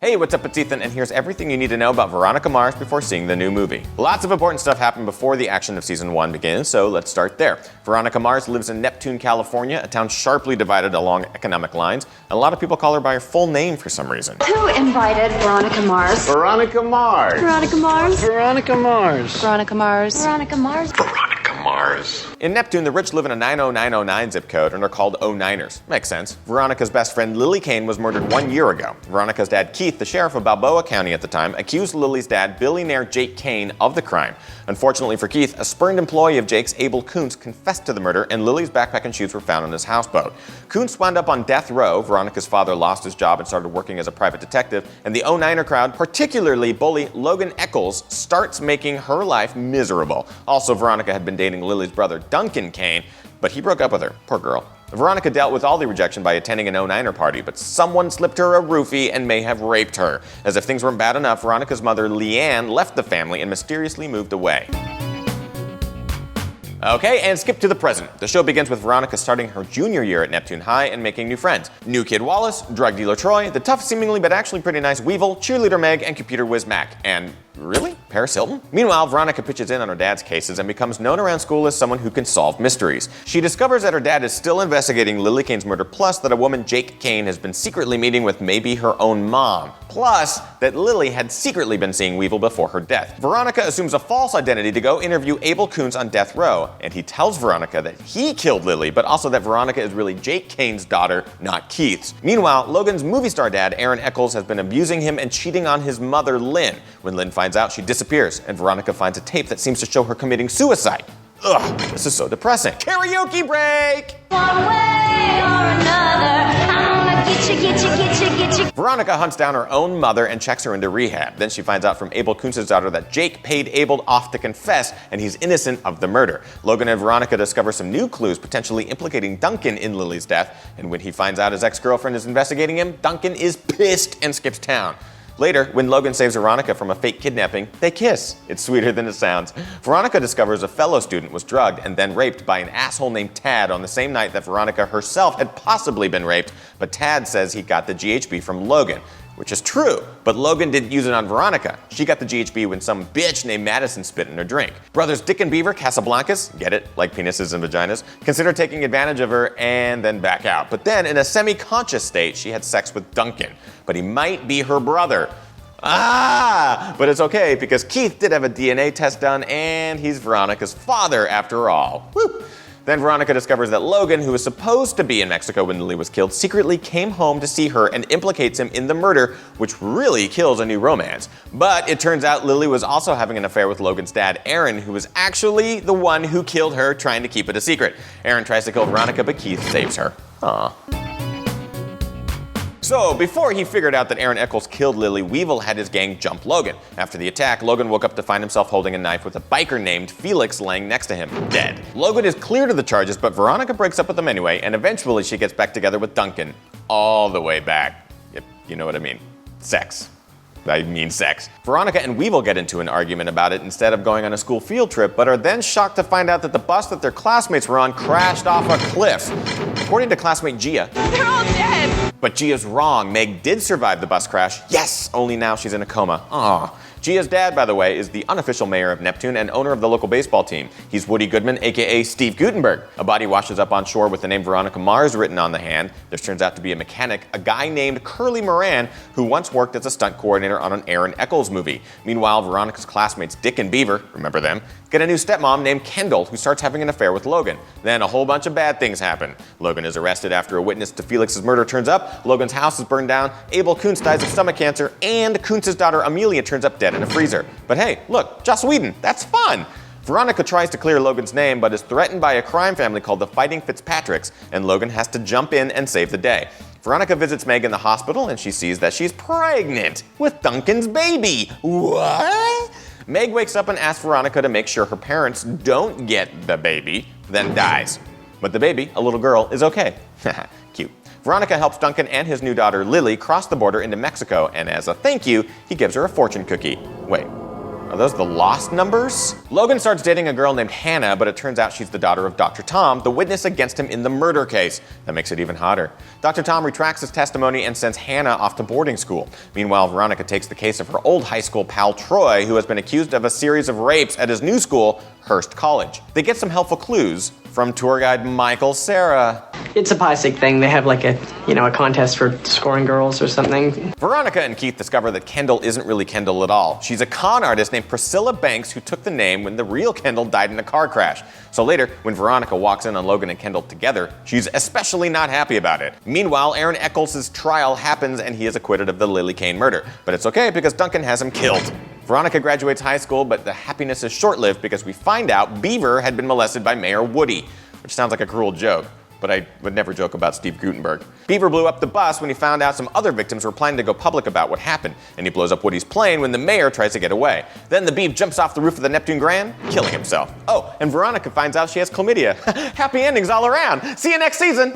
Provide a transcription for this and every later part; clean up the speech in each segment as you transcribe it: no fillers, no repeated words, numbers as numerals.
Hey, what's up? It's Ethan, and here's everything you need to know about Veronica Mars before seeing the new movie. Lots of important stuff happened before the action of season 1 begins, so let's start there. Veronica Mars lives in Neptune, California, a town sharply divided along economic lines, and a lot of people call her by her full name for some reason. Who invited Veronica Mars? Veronica Mars. Veronica Mars. Veronica Mars. Veronica Mars. Veronica Mars. Veronica Mars. In Neptune, the rich live in a 90909 zip code and are called 09ers. Makes sense. Veronica's best friend Lily Kane was murdered 1 year ago. Veronica's dad Keith, the sheriff of Balboa County at the time, accused Lily's dad, billionaire Jake Kane, of the crime. Unfortunately for Keith, a spurned employee of Jake's, Abel Kuntz, confessed to the murder, and Lily's backpack and shoes were found on his houseboat. Kuntz wound up on death row. Veronica's father lost his job and started working as a private detective, and the 09er crowd, particularly bully Logan Eccles, starts making her life miserable. Also, Veronica had been dating Lily's brother Duncan Kane, but he broke up with her. Poor girl. Veronica dealt with all the rejection by attending an 09er party, but someone slipped her a roofie and may have raped her. As if things weren't bad enough, Veronica's mother, Leanne, left the family and mysteriously moved away. Okay, and skip to the present. The show begins with Veronica starting her junior year at Neptune High and making new friends. New kid Wallace, drug dealer Troy, the tough seemingly but actually pretty nice Weevil, cheerleader Meg, and computer whiz Mac. And really? Paris Hilton? Meanwhile, Veronica pitches in on her dad's cases and becomes known around school as someone who can solve mysteries. She discovers that her dad is still investigating Lily Kane's murder, plus that a woman, Jake Kane, has been secretly meeting with maybe her own mom. Plus, that Lily had secretly been seeing Weevil before her death. Veronica assumes a false identity to go interview Abel Kuntz on death row, and he tells Veronica that he killed Lily, but also that Veronica is really Jake Kane's daughter, not Keith's. Meanwhile, Logan's movie star dad, Aaron Eccles, has been abusing him and cheating on his mother, Lynn. When Lynn finds out, she disappears, and Veronica finds a tape that seems to show her committing suicide. Ugh, this is so depressing. Karaoke break! One way or another, I'm gonna get you. Veronica hunts down her own mother and checks her into rehab. Then she finds out from Abel Kuntz's daughter that Jake paid Abel off to confess, and he's innocent of the murder. Logan and Veronica discover some new clues potentially implicating Duncan in Lily's death, and when he finds out his ex-girlfriend is investigating him, Duncan is pissed and skips town. Later, when Logan saves Veronica from a fake kidnapping, they kiss. It's sweeter than it sounds. Veronica discovers a fellow student was drugged and then raped by an asshole named Tad on the same night that Veronica herself had possibly been raped, but Tad says he got the GHB from Logan, which is true, but Logan didn't use it on Veronica. She got the GHB when some bitch named Madison spit in her drink. Brothers Dick and Beaver Casablancas, get it, like penises and vaginas, consider taking advantage of her and then back out. But then, in a semi-conscious state, she had sex with Duncan, but he might be her brother. But it's okay because Keith did have a DNA test done and he's Veronica's father after all. Woo. Then Veronica discovers that Logan, who was supposed to be in Mexico when Lily was killed, secretly came home to see her and implicates him in the murder, which really kills a new romance. But it turns out Lily was also having an affair with Logan's dad, Aaron, who was actually the one who killed her, trying to keep it a secret. Aaron tries to kill Veronica, but Keith saves her. Aww. So, before he figured out that Aaron Eccles killed Lily, Weevil had his gang jump Logan. After the attack, Logan woke up to find himself holding a knife with a biker named Felix laying next to him, dead. Logan is cleared of the charges, but Veronica breaks up with him anyway, and eventually she gets back together with Duncan. All the way back. If you know what I mean. Sex. I mean sex. Veronica and Weevil get into an argument about it instead of going on a school field trip, but are then shocked to find out that the bus that their classmates were on crashed off a cliff. According to classmate Gia, They're all dead. but Gia's wrong. Meg did survive the bus crash. Yes, only now she's in a coma. Aww. Gia's dad, by the way, is the unofficial mayor of Neptune and owner of the local baseball team. He's Woody Goodman, aka Steve Guttenberg. A body washes up on shore with the name Veronica Mars written on the hand. This turns out to be a mechanic, a guy named Curly Moran, who once worked as a stunt coordinator on an Aaron Eccles movie. Meanwhile, Veronica's classmates Dick and Beaver, remember them, get a new stepmom named Kendall, who starts having an affair with Logan. Then a whole bunch of bad things happen. Logan is arrested after a witness to Felix's murder turns up, Logan's house is burned down, Abel Kuntz dies of stomach cancer, and Kuntz's daughter Amelia turns up dead in a freezer. But hey, look, Joss Whedon, that's fun! Veronica tries to clear Logan's name, but is threatened by a crime family called the Fighting Fitzpatricks, and Logan has to jump in and save the day. Veronica visits Meg in the hospital, and she sees that she's pregnant with Duncan's baby. What? Meg wakes up and asks Veronica to make sure her parents don't get the baby, then dies. But the baby, a little girl, is okay. Cute. Veronica helps Duncan and his new daughter Lily cross the border into Mexico, and as a thank you, he gives her a fortune cookie. Wait, Are those the lost numbers? Logan starts dating a girl named Hannah, but it turns out she's the daughter of Dr. Tom, the witness against him in the murder case. That makes it even hotter. Dr. Tom retracts his testimony and sends Hannah off to boarding school. Meanwhile, Veronica takes the case of her old high school pal Troy, who has been accused of a series of rapes at his new school, Hearst College. They get some helpful clues from tour guide Michael Cera. It's a Pisig thing. They have like a contest for scoring girls or something. Veronica and Keith discover that Kendall isn't really Kendall at all. She's a con artist named Priscilla Banks who took the name when the real Kendall died in a car crash. So later, when Veronica walks in on Logan and Kendall together, she's especially not happy about it. Meanwhile, Aaron Eccles' trial happens and he is acquitted of the Lily Kane murder. But it's okay because Duncan has him killed. Veronica graduates high school, but the happiness is short-lived because we find out Beaver had been molested by Mayor Woody, which sounds like a cruel joke, but I would never joke about Steve Guttenberg. Beaver blew up the bus when he found out some other victims were planning to go public about what happened, and he blows up Woody's plane when the mayor tries to get away. Then the Beav jumps off the roof of the Neptune Grand, killing himself. Oh, and Veronica finds out she has chlamydia. Happy endings all around. See you next season.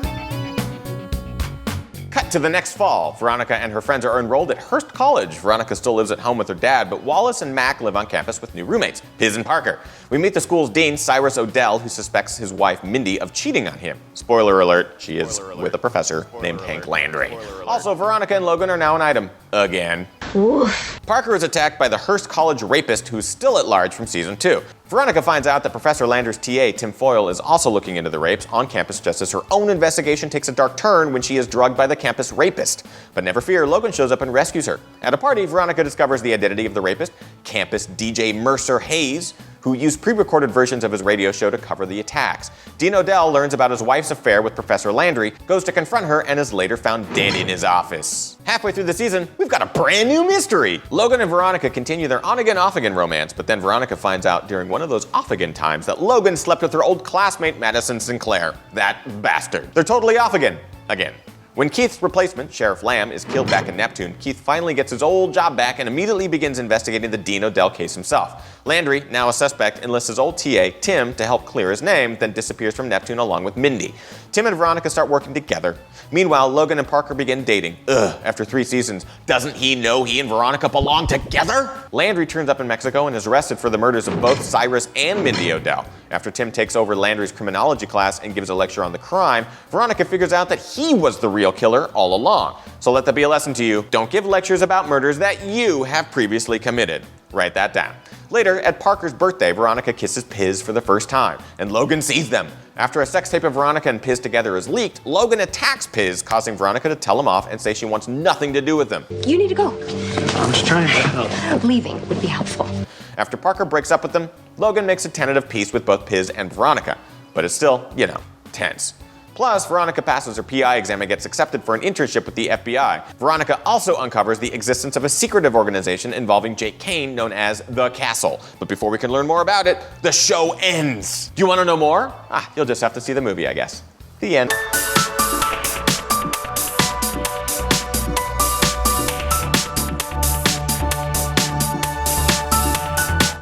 Cut to the next fall. Veronica and her friends are enrolled at Hearst College. Veronica still lives at home with her dad, but Wallace and Mac live on campus with new roommates, Piz and Parker. We meet the school's dean, Cyrus Odell, who suspects his wife, Mindy, of cheating on him. Spoiler alert, she is with a professor named Hank Landry. Also, Veronica and Logan are now an item. Again. Oof. Parker is attacked by the Hearst College rapist who's still at large from season 2. Veronica finds out that Professor Landry's TA, Tim Foyle, is also looking into the rapes on campus just as her own investigation takes a dark turn when she is drugged by the campus rapist. But never fear, Logan shows up and rescues her. At a party, Veronica discovers the identity of the rapist, campus DJ Mercer Hayes, who used pre-recorded versions of his radio show to cover the attacks. Dean Odell learns about his wife's affair with Professor Landry, goes to confront her, and is later found dead in his office. Halfway through the season, we've got a brand new mystery. Logan and Veronica continue their on-again, off-again romance, but then Veronica finds out during one of those off-again times that Logan slept with her old classmate Madison Sinclair. That bastard. They're totally off again. Again. When Keith's replacement, Sheriff Lamb, is killed back in Neptune, Keith finally gets his old job back and immediately begins investigating the Dean Odell case himself. Landry, now a suspect, enlists his old TA, Tim, to help clear his name, then disappears from Neptune along with Mindy. Tim and Veronica start working together. Meanwhile, Logan and Parker begin dating. After 3 seasons, doesn't he know he and Veronica belong together? Landry turns up in Mexico and is arrested for the murders of both Cyrus and Mindy Odell. After Tim takes over Landry's criminology class and gives a lecture on the crime, Veronica figures out that he was the real killer all along. So let that be a lesson to you. Don't give lectures about murders that you have previously committed. Write that down. Later, at Parker's birthday, Veronica kisses Piz for the first time, and Logan sees them. After a sex tape of Veronica and Piz together is leaked, Logan attacks Piz, causing Veronica to tell him off and say she wants nothing to do with them. You need to go. I'm just trying to help. Leaving would be helpful. After Parker breaks up with them, Logan makes a tentative peace with both Piz and Veronica, but it's still, tense. Plus, Veronica passes her PI exam and gets accepted for an internship with the FBI. Veronica also uncovers the existence of a secretive organization involving Jake Kane known as The Castle. But before we can learn more about it, the show ends. Do you want to know more? You'll just have to see the movie, I guess. The end.